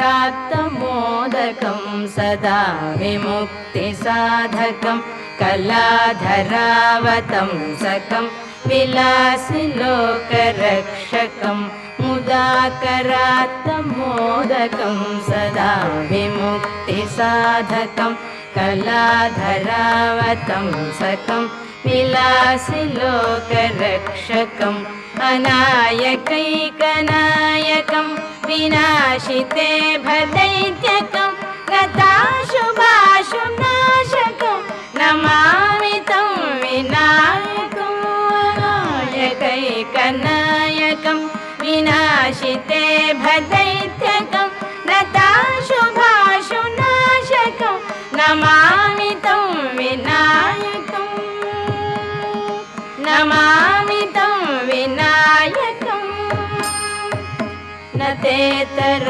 करात्तमोदकं सदा विमुक्तिसाधकं कलाधरावतंसकं विलासिलोकरक्षकं मुदाकरात्तमोदकं सदा विमुक्तिसाधकं कलाधरावतंसकं विलासिलोकरक्षकम् अनायकैकनायकं विनाशिते भदैत्यकं गताशुभाशुनाशकं नमामि तं विनायकं अनायकैकनायकं विनाशिते भदैत्यकं